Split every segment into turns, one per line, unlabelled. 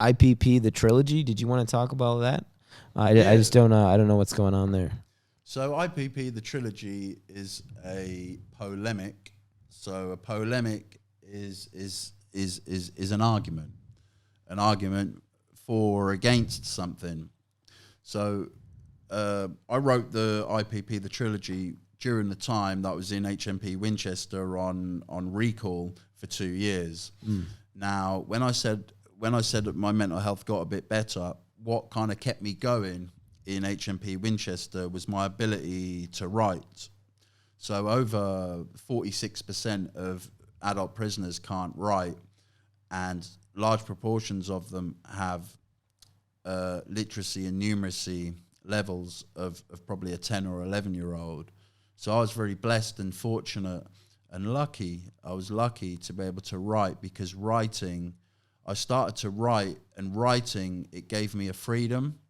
IPP, the Trilogy. Did you want to talk about that? I just don't know. I don't know what's going on there.
So IPP, the Trilogy, is a polemic. So a polemic is an argument for or against something. So I wrote the IPP, the Trilogy, during the time that I was in HMP Winchester on recall for 2 years. Now, when I said that my mental health got a bit better, what kind of kept me going in HMP Winchester was my ability to write. So over 46% of adult prisoners can't write, and large proportions of them have literacy and numeracy levels of probably a 10 or 11-year-old. So I was very blessed and fortunate and lucky. I was lucky to be able to write, because I started to write, and writing, it gave me a freedom.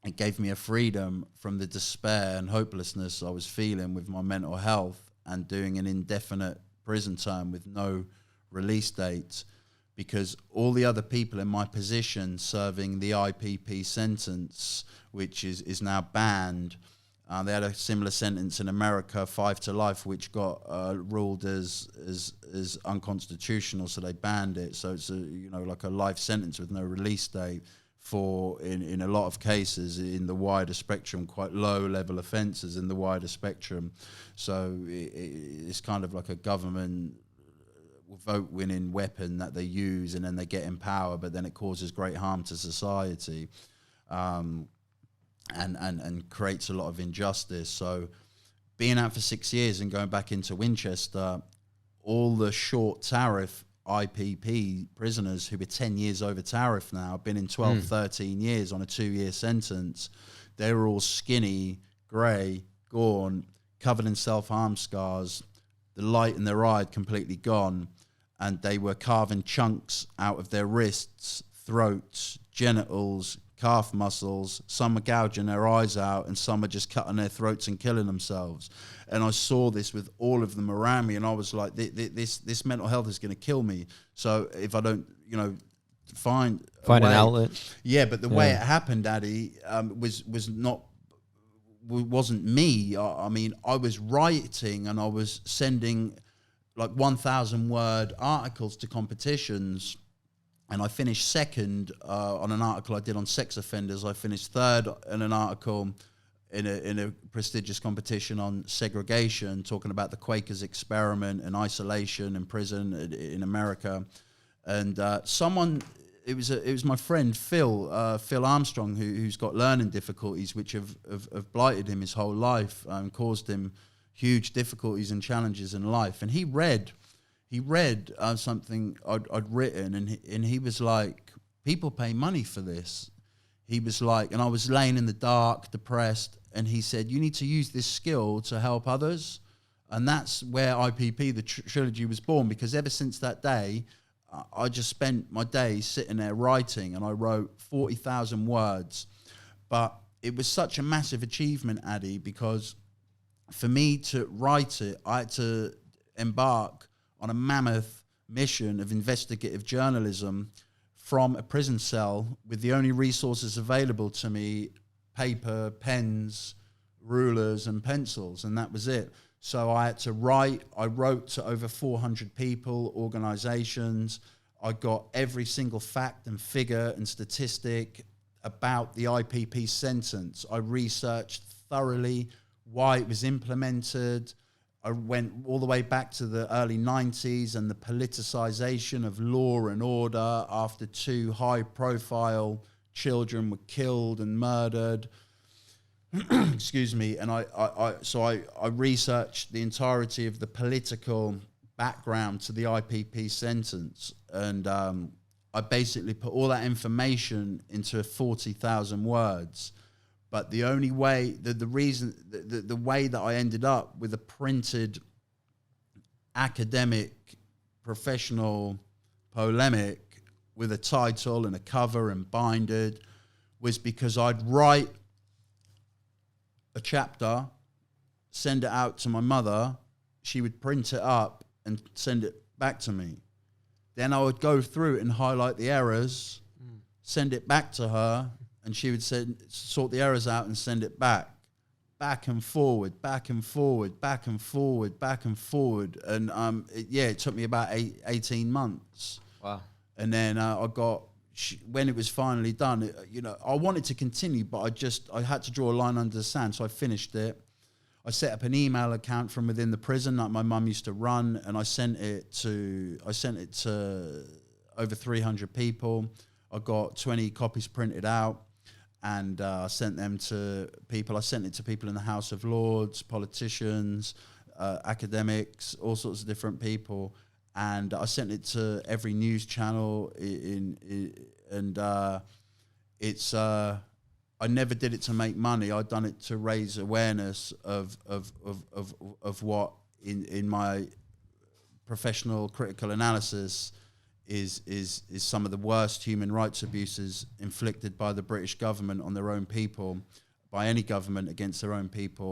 It gave me a freedom from the despair and hopelessness I was feeling with my mental health and doing an indefinite prison term with no release date, because all the other people in my position serving the IPP sentence, which is now banned, they had a similar sentence in America, 5 to life, which got ruled as unconstitutional, so they banned it. So it's like a life sentence with no release date for, in a lot of cases, in the wider spectrum, quite low level offences in the wider spectrum. So it's kind of like a government vote-winning weapon that they use, and then they get in power, but then it causes great harm to society. And creates a lot of injustice. So being out for 6 years and going back into Winchester, all the short tariff IPP prisoners who were 10 years over tariff now, been in 12, 13 years on a 2-year sentence, they were all skinny, grey, gaunt, covered in self-harm scars, the light in their eye had completely gone, and they were carving chunks out of their wrists, throats, genitals, calf muscles. Some are gouging their eyes out, and some are just cutting their throats and killing themselves. And I saw this with all of them around me, and I was like, this mental health is going to kill me. So if I don't, find
an outlet.
Yeah, but the way it happened, Daddy, wasn't me. I mean, I was writing, and I was sending like 1,000-word articles to competitions. And I finished second on an article I did on sex offenders. I finished third in an article in a prestigious competition on segregation, talking about the Quakers experiment and isolation in prison in America. And it was my friend Phil Armstrong, who's got learning difficulties, which have blighted him his whole life and caused him huge difficulties and challenges in life. And he read something I'd written, and he was like, people pay money for this. He was like, and I was laying in the dark, depressed, and he said, you need to use this skill to help others. And that's where IPP, the Trilogy, was born, because ever since that day, I just spent my days sitting there writing, and I wrote 40,000 words. But it was such a massive achievement, Addy, because for me to write it, I had to embark on a mammoth mission of investigative journalism from a prison cell with the only resources available to me, paper, pens, rulers, and pencils, and that was it. So I had to write. I wrote to over 400 people, organizations. I got every single fact and figure and statistic about the IPP sentence. I researched thoroughly why it was implemented. I went all the way back to the early 90s and the politicization of law and order after 2 high-profile children were killed and murdered. Excuse me. And I researched the entirety of the political background to the IPP sentence, and I basically put all that information into 40,000 words. But the only way, the way that I ended up with a printed academic, professional polemic with a title and a cover and binded was because I'd write a chapter, send it out to my mother, she would print it up and send it back to me. Then I would go through it and highlight the errors send it back to her, and she would sort the errors out and send it back and forward, back and forward, back and forward, back and forward. And it took me about 18 months.
Wow.
And then when it was finally done, I wanted to continue, but I had to draw a line under the sand. So I finished it. I set up an email account from within the prison that my mum used to run, and I sent it to over 300 people. I got 20 copies printed out, and I sent them to people. I sent it to people in the House of Lords, politicians, academics, all sorts of different people. And I sent it to every news channel I never did it to make money. I'd done it to raise awareness of what in my professional critical analysis is some of the worst human rights abuses inflicted by the British government on their own people, by any government against their own people.